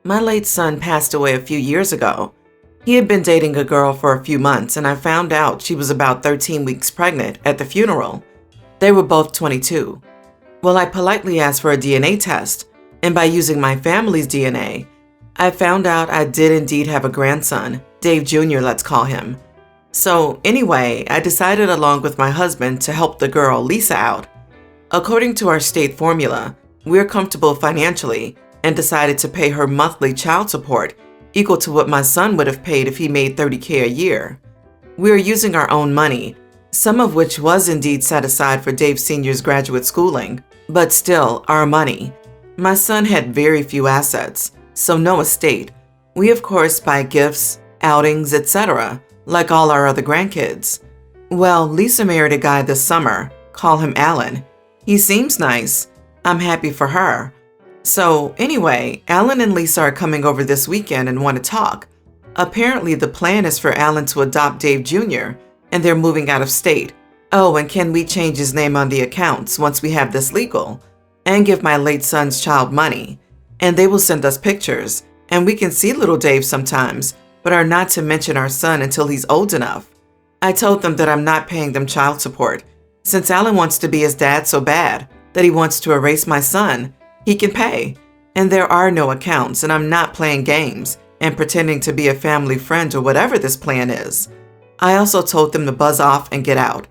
My late son passed away a few years ago. He had been dating a girl for a few months, and I found out she was about 13 weeks pregnant at the funeral. They were both 22. Well, I politely asked for a DNA test, and by using my family's DNA, I found out I did indeed have a grandson, Dave Jr., let's call him. So anyway, I decided along with my husband to help the girl, Lisa, out. According to our state formula, we're comfortable financially and decided to pay her monthly child support equal to what my son would have paid if he made $30K a year. We are using our own money, some of which was indeed set aside for Dave Sr.'s graduate schooling, but still our money. My son had very few assets, so no estate. We of course buy gifts, outings, etc., like all our other grandkids. Well, Lisa married a guy this summer, call him Alan. He seems nice. I'm happy for her. So anyway, Alan and Lisa are coming over this weekend and want to talk. Apparently the plan is for Alan to adopt Dave Jr., and they're moving out of state. Oh, and can we change his name on the accounts once we have this legal? And give my late son's child money. And they will send us pictures, and we can see little Dave sometimes, but are not to mention our son until he's old enough. I told them that I'm not paying them child support. Since Alan wants to be his dad so bad that he wants to erase my son, he can pay. And there are no accounts, and I'm not playing games and pretending to be a family friend or whatever this plan is. I also told them to buzz off and get out.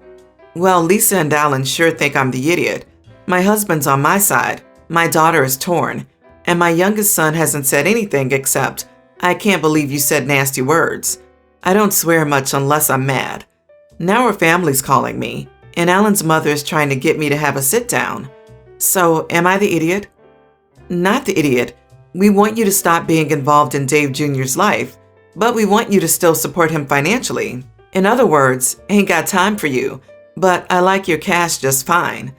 Well, Lisa and Alan sure think I'm the idiot. My husband's on my side, my daughter is torn, and my youngest son hasn't said anything except, "I can't believe you said nasty words." I don't swear much unless I'm mad. Now her family's calling me, and Alan's mother is trying to get me to have a sit down. So, am I the idiot? Not the idiot. We want you to stop being involved in Dave Jr.'s life, but we want you to still support him financially. In other words, ain't got time for you, but I like your cash just fine.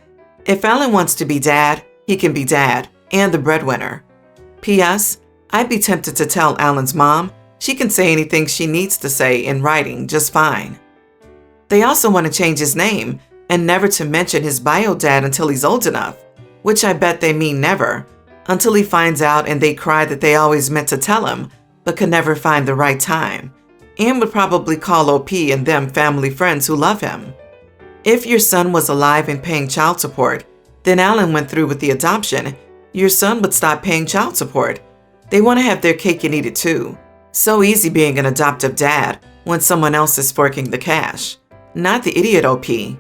If Alan wants to be dad, he can be dad and the breadwinner. P.S. I'd be tempted to tell Alan's mom she can say anything she needs to say in writing just fine. They also want to change his name and never to mention his bio dad until he's old enough, which I bet they mean never, until he finds out and they cry that they always meant to tell him, but could never find the right time, and would probably call OP and them family friends who love him. If your son was alive and paying child support, then Alan went through with the adoption, your son would stop paying child support. They want to have their cake and eat it too. So easy being an adoptive dad when someone else is forking the cash. Not the idiot, OP.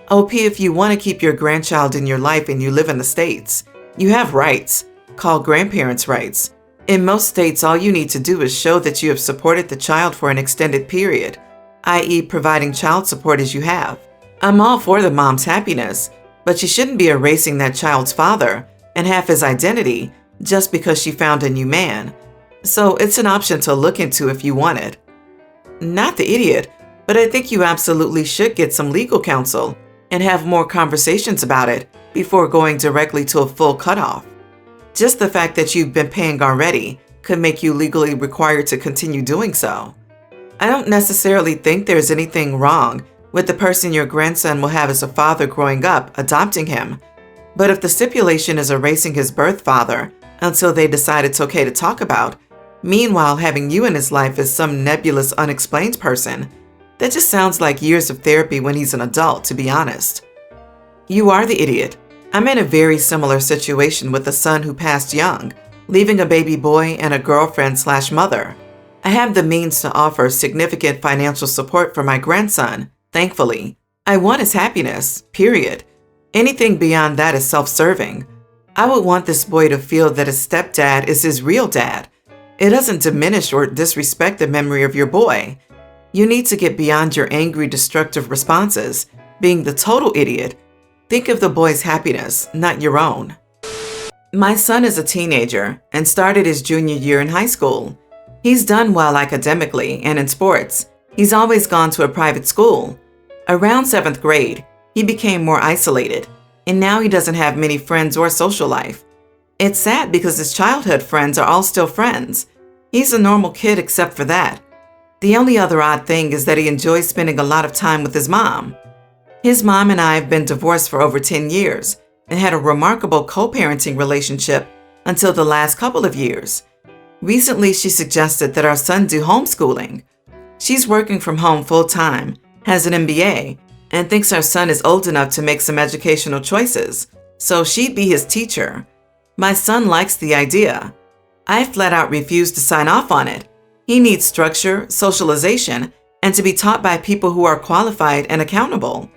OP, if you want to keep your grandchild in your life and you live in the States, you have rights, called grandparents' rights. In most states, all you need to do is show that you have supported the child for an extended period, i.e. providing child support as you have. I'm all for the mom's happiness, but she shouldn't be erasing that child's father and half his identity just because she found a new man. So it's an option to look into if you want it. Not the idiot, but I think you absolutely should get some legal counsel and have more conversations about it before going directly to a full cutoff. Just the fact that you've been paying already could make you legally required to continue doing so. I don't necessarily think there's anything wrong with the person your grandson will have as a father growing up adopting him, but if the stipulation is erasing his birth father until they decide it's okay to talk about, meanwhile having you in his life as some nebulous unexplained person, that just sounds like years of therapy when he's an adult, to be honest. You are the idiot. I'm in a very similar situation with a son who passed young, leaving a baby boy and a girlfriend/mother. I have the means to offer significant financial support for my grandson, thankfully. I want his happiness, period. Anything beyond that is self-serving. I would want this boy to feel that his stepdad is his real dad. It doesn't diminish or disrespect the memory of your boy. You need to get beyond your angry, destructive responses, being the total idiot. Think of the boy's happiness, not your own. My son is a teenager and started his junior year in high school. He's done well academically and in sports. He's always gone to a private school. Around 7th grade, he became more isolated, and now he doesn't have many friends or social life. It's sad because his childhood friends are all still friends. He's a normal kid except for that. The only other odd thing is that he enjoys spending a lot of time with his mom. His mom and I have been divorced for over 10 years and had a remarkable co-parenting relationship until the last couple of years. Recently, she suggested that our son do homeschooling. She's working from home full-time, has an MBA, and thinks our son is old enough to make some educational choices, so she'd be his teacher. My son likes the idea. I flat out refuse to sign off on it. He needs structure, socialization, and to be taught by people who are qualified and accountable.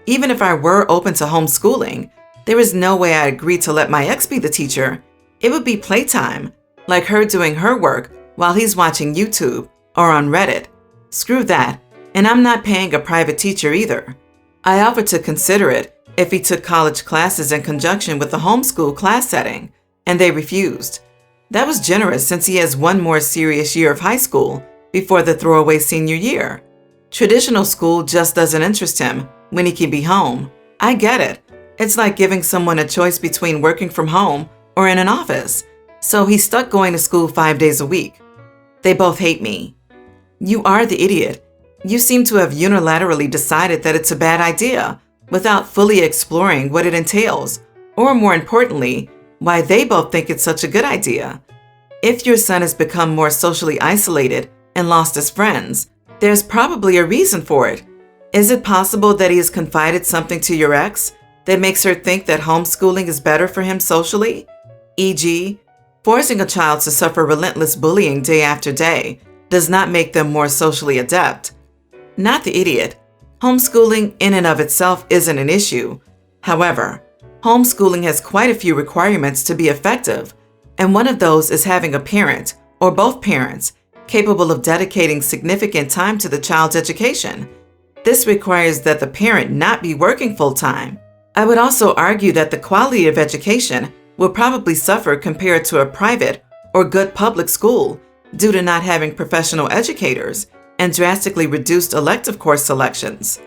Even if I were open to homeschooling, there is no way I'd agree to let my ex be the teacher. It would be playtime, like her doing her work while he's watching YouTube or on Reddit. Screw that, and I'm not paying a private teacher either. I offered to consider it if he took college classes in conjunction with the homeschool class setting, and they refused. That was generous since he has one more serious year of high school before the throwaway senior year. Traditional school just doesn't interest him when he can be home. I get it. It's like giving someone a choice between working from home or in an office. So he's stuck going to school 5 days a week. They both hate me. You are the idiot. You seem to have unilaterally decided that it's a bad idea without fully exploring what it entails, or more importantly, why they both think it's such a good idea. If your son has become more socially isolated and lost his friends, there's probably a reason for it. Is it possible that he has confided something to your ex that makes her think that homeschooling is better for him socially? E.g., forcing a child to suffer relentless bullying day after day does not make them more socially adept. Not the idiot. Homeschooling in and of itself isn't an issue. However, homeschooling has quite a few requirements to be effective, and one of those is having a parent, or both parents, capable of dedicating significant time to the child's education. This requires that the parent not be working full-time. I would also argue that the quality of education will probably suffer compared to a private or good public school due to not having professional educators and drastically reduced elective course selections.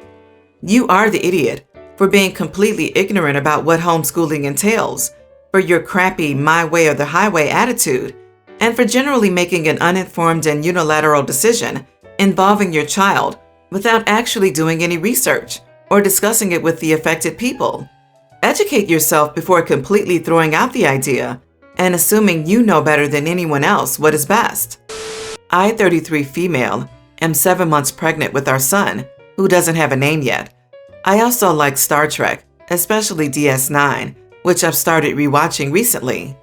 You are the idiot for being completely ignorant about what homeschooling entails, for your crappy my way or the highway attitude, and for generally making an uninformed and unilateral decision involving your child without actually doing any research or discussing it with the affected people. Educate yourself before completely throwing out the idea and assuming you know better than anyone else what is best. I, 33 female, am 7 months pregnant with our son, who doesn't have a name yet. I also like Star Trek, especially DS9, which I've started rewatching recently.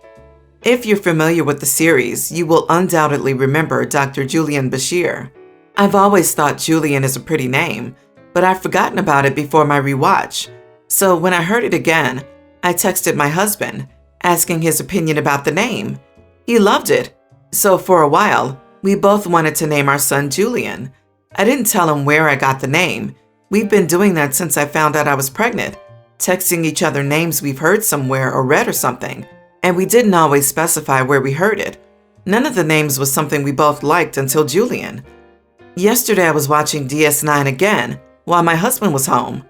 If you're familiar with the series, you will undoubtedly remember Dr. Julian Bashir. I've always thought Julian is a pretty name, but I've forgotten about it before my rewatch. So when I heard it again, I texted my husband, asking his opinion about the name. He loved it, so for a while, we both wanted to name our son Julian. I didn't tell him where I got the name. We've been doing that since I found out I was pregnant, texting each other names we've heard somewhere or read or something, and we didn't always specify where we heard it. None of the names was something we both liked until Julian. Yesterday I was watching DS9 again while my husband was home.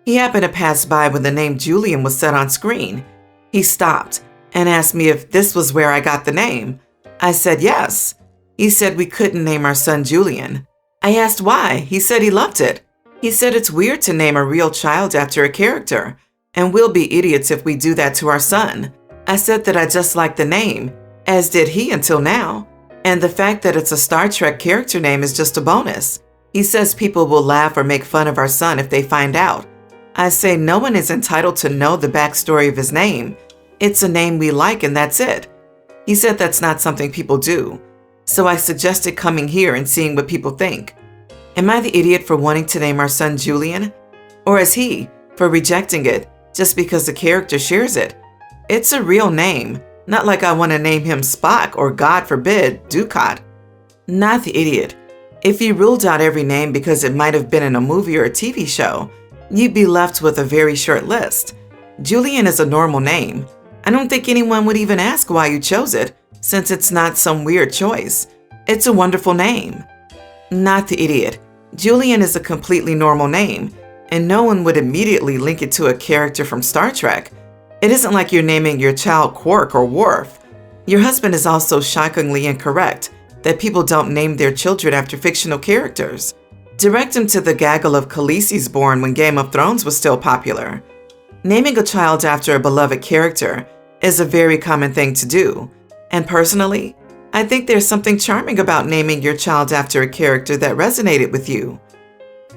He happened to pass by when the name Julian was set on screen. He stopped and asked me if this was where I got the name. I said yes. He said we couldn't name our son Julian. I asked why. He said he loved it. He said it's weird to name a real child after a character, and we'll be idiots if we do that to our son. I said that I just liked the name, as did he until now, and the fact that it's a Star Trek character name is just a bonus. He says people will laugh or make fun of our son if they find out. I say no one is entitled to know the backstory of his name. It's a name we like and that's it. He said that's not something people do. So I suggested coming here and seeing what people think. Am I the idiot for wanting to name our son Julian? Or is he for rejecting it just because the character shares it? It's a real name, not like I want to name him Spock or, God forbid, Dukat. Not the idiot. If you ruled out every name because it might have been in a movie or a TV show, you'd be left with a very short list. Julian is a normal name. I don't think anyone would even ask why you chose it, since it's not some weird choice. It's a wonderful name. Not the idiot. Julian is a completely normal name, and no one would immediately link it to a character from Star Trek. It isn't like you're naming your child Quark or Worf. Your husband is also shockingly incorrect that people don't name their children after fictional characters. Direct him to the gaggle of Khaleesi's born when Game of Thrones was still popular. Naming a child after a beloved character is a very common thing to do, and personally, I think there's something charming about naming your child after a character that resonated with you.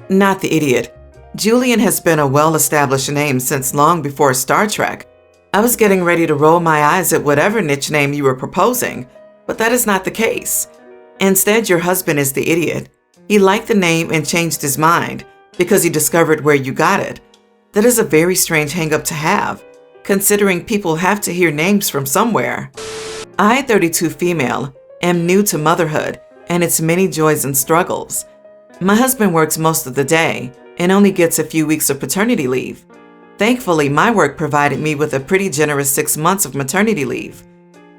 Not the idiot. Julian has been a well-established name since long before Star Trek. I was getting ready to roll my eyes at whatever niche name you were proposing, but that is not the case. Instead, your husband is the idiot. He liked the name and changed his mind because he discovered where you got it. That is a very strange hang-up to have, considering people have to hear names from somewhere. I, 32 female, am new to motherhood and its many joys and struggles. My husband works most of the day and only gets a few weeks of paternity leave. Thankfully, my work provided me with a pretty generous 6 months of maternity leave.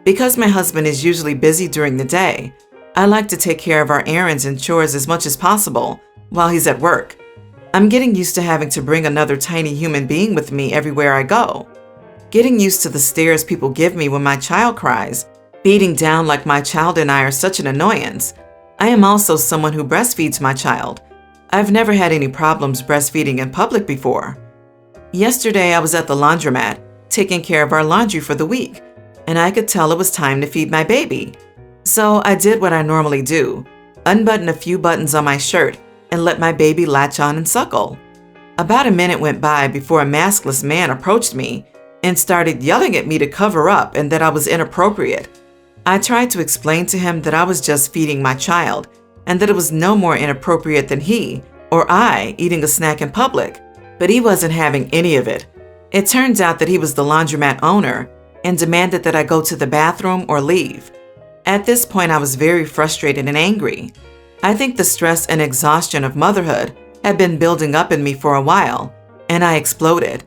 Because my husband is usually busy during the day, I like to take care of our errands and chores as much as possible while he's at work. I'm getting used to having to bring another tiny human being with me everywhere I go. Getting used to the stares people give me when my child cries, beating down like my child and I are such an annoyance. I am also someone who breastfeeds my child. I've never had any problems breastfeeding in public before. Yesterday, I was at the laundromat, taking care of our laundry for the week, and I could tell it was time to feed my baby. So I did what I normally do, unbutton a few buttons on my shirt and let my baby latch on and suckle. About a minute went by before a maskless man approached me and started yelling at me to cover up and that I was inappropriate. I tried to explain to him that I was just feeding my child and that it was no more inappropriate than he or I eating a snack in public. But he wasn't having any of it. It turns out that he was the laundromat owner and demanded that I go to the bathroom or leave. At this point, I was very frustrated and angry. I think the stress and exhaustion of motherhood had been building up in me for a while, and I exploded.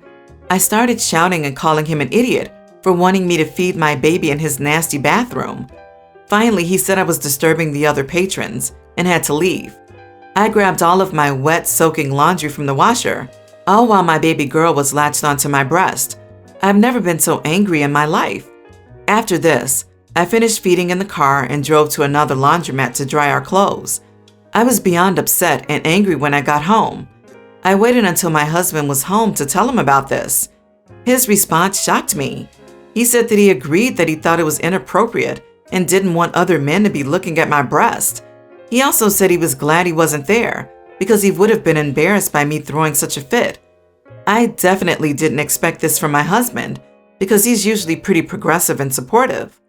I started shouting and calling him an idiot for wanting me to feed my baby in his nasty bathroom. Finally, he said I was disturbing the other patrons and had to leave. I grabbed all of my wet, soaking laundry from the washer, all while my baby girl was latched onto my breast. I've never been so angry in my life. After this, I finished feeding in the car and drove to another laundromat to dry our clothes. I was beyond upset and angry when I got home. I waited until my husband was home to tell him about this. His response shocked me. He said that he agreed that he thought it was inappropriate and didn't want other men to be looking at my breast. He also said he was glad he wasn't there because he would have been embarrassed by me throwing such a fit. I definitely didn't expect this from my husband because he's usually pretty progressive and supportive.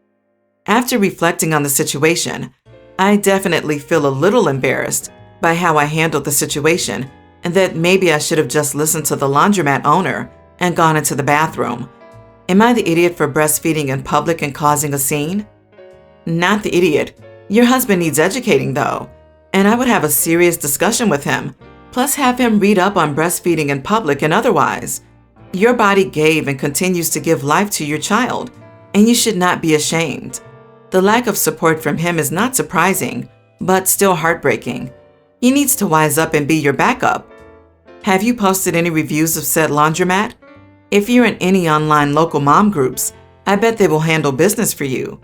After reflecting on the situation, I definitely feel a little embarrassed by how I handled the situation and that maybe I should have just listened to the laundromat owner and gone into the bathroom. Am I the idiot for breastfeeding in public and causing a scene? Not the idiot. Your husband needs educating though, and I would have a serious discussion with him, plus have him read up on breastfeeding in public and otherwise. Your body gave and continues to give life to your child, and you should not be ashamed. The lack of support from him is not surprising, but still heartbreaking. He needs to wise up and be your backup. Have you posted any reviews of said laundromat? If you're in any online local mom groups, I bet they will handle business for you.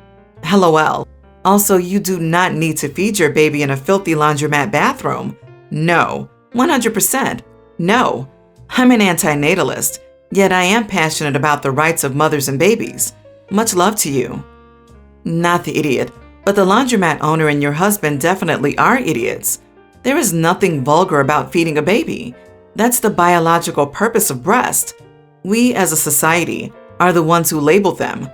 LOL. Also, you do not need to feed your baby in a filthy laundromat bathroom. No. 100%. No. I'm an antinatalist, yet I am passionate about the rights of mothers and babies. Much love to you. Not the idiot, but the laundromat owner and your husband definitely are idiots. There is nothing vulgar about feeding a baby. That's the biological purpose of breast. We as a society are the ones who label them.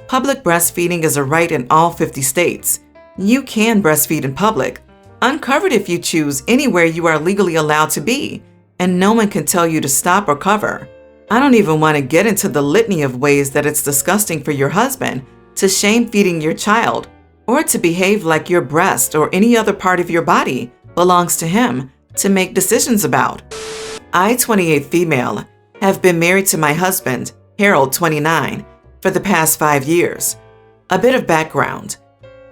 Public breastfeeding is a right in all 50 states. You can breastfeed in public, uncovered if you choose, anywhere you are legally allowed to be, and no one can tell you to stop or cover. I don't even want to get into the litany of ways that it's disgusting for your husband to shame feeding your child or to behave like your breast or any other part of your body belongs to him to make decisions about. I, 28 female, have been married to my husband, Harold, 29, for the past 5 years. A bit of background.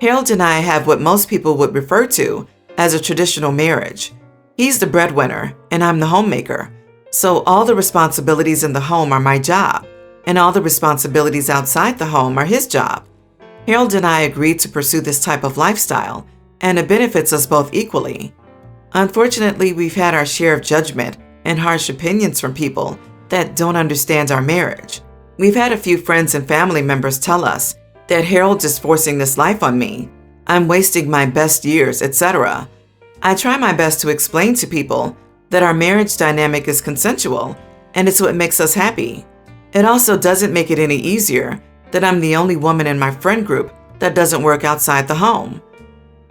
Harold and I have what most people would refer to as a traditional marriage. He's the breadwinner and I'm the homemaker. So all the responsibilities in the home are my job, and all the responsibilities outside the home are his job. Harold and I agreed to pursue this type of lifestyle, and it benefits us both equally. Unfortunately, we've had our share of judgment and harsh opinions from people that don't understand our marriage. We've had a few friends and family members tell us that Harold is forcing this life on me, I'm wasting my best years, etc. I try my best to explain to people that our marriage dynamic is consensual and it's what makes us happy. It also doesn't make it any easier that I'm the only woman in my friend group that doesn't work outside the home.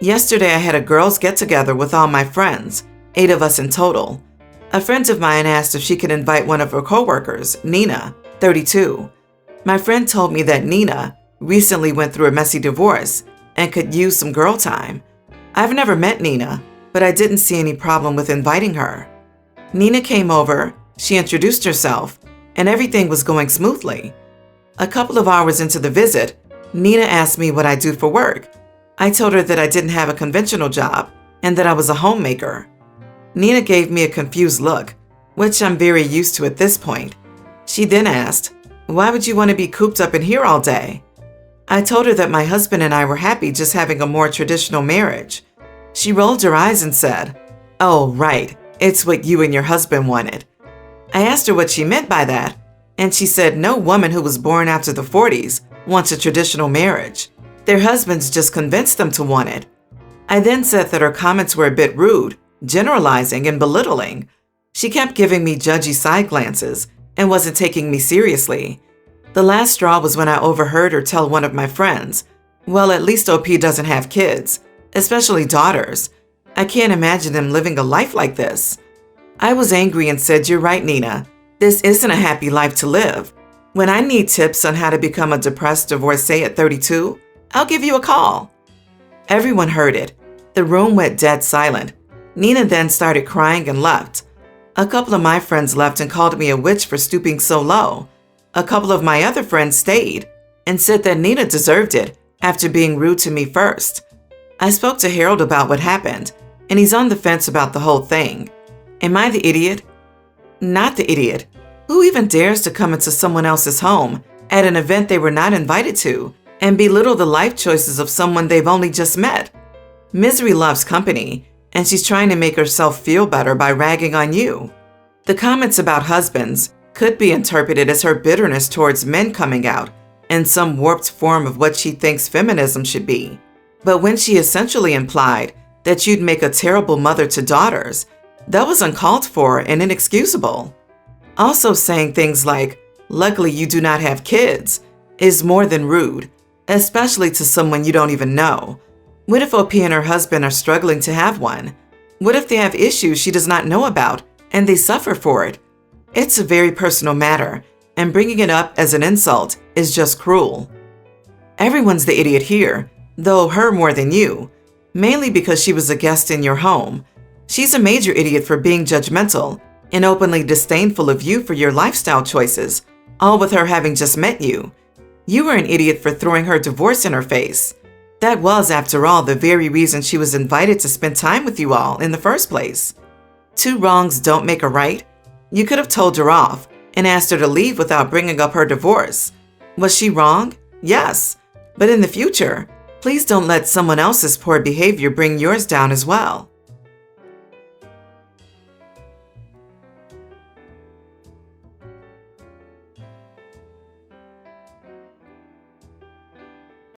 Yesterday, I had a girls' get-together with all my friends, 8 of us in total. A friend of mine asked if she could invite one of her coworkers, Nina, 32. My friend told me that Nina recently went through a messy divorce and could use some girl time. I've never met Nina, but I didn't see any problem with inviting her. Nina came over, she introduced herself, and everything was going smoothly. A couple of hours into the visit, Nina asked me what I do for work. I told her that I didn't have a conventional job and that I was a homemaker. Nina gave me a confused look, which I'm very used to at this point. She then asked, "Why would you want to be cooped up in here all day?" I told her that my husband and I were happy just having a more traditional marriage. She rolled her eyes and said, "Oh, right, it's what you and your husband wanted." I asked her what she meant by that, and she said no woman who was born after the 40s wants a traditional marriage. Their husbands just convinced them to want it. I then said that her comments were a bit rude, generalizing and belittling. She kept giving me judgy side glances and wasn't taking me seriously. The last straw was when I overheard her tell one of my friends, "Well, at least OP doesn't have kids, especially daughters. I can't imagine them living a life like this." I was angry and said, "You're right, Nina. This isn't a happy life to live. When I need tips on how to become a depressed divorcee at 32, I'll give you a call." Everyone heard it. The room went dead silent. Nina then started crying and left. A couple of my friends left and called me a witch for stooping so low. A couple of my other friends stayed and said that Nina deserved it after being rude to me first. I spoke to Harold about what happened, and he's on the fence about the whole thing. Am I the idiot? Not the idiot. Who even dares to come into someone else's home at an event they were not invited to and belittle the life choices of someone they've only just met? Misery loves company, and she's trying to make herself feel better by ragging on you. The comments about husbands could be interpreted as her bitterness towards men coming out in some warped form of what she thinks feminism should be. But when she essentially implied that you'd make a terrible mother to daughters, that was uncalled for and inexcusable. Also saying things like, "Luckily you do not have kids," is more than rude, especially to someone you don't even know. What if OP and her husband are struggling to have one? What if they have issues she does not know about and they suffer for it? It's a very personal matter, and bringing it up as an insult is just cruel. Everyone's the idiot here, though her more than you, mainly because she was a guest in your home. She's a major idiot for being judgmental and openly disdainful of you for your lifestyle choices, all with her having just met you. You were an idiot for throwing her divorce in her face. That was, after all, the very reason she was invited to spend time with you all in the first place. 2 wrongs don't make a right. You could have told her off and asked her to leave without bringing up her divorce. Was she wrong? Yes. But in the future, please don't let someone else's poor behavior bring yours down as well.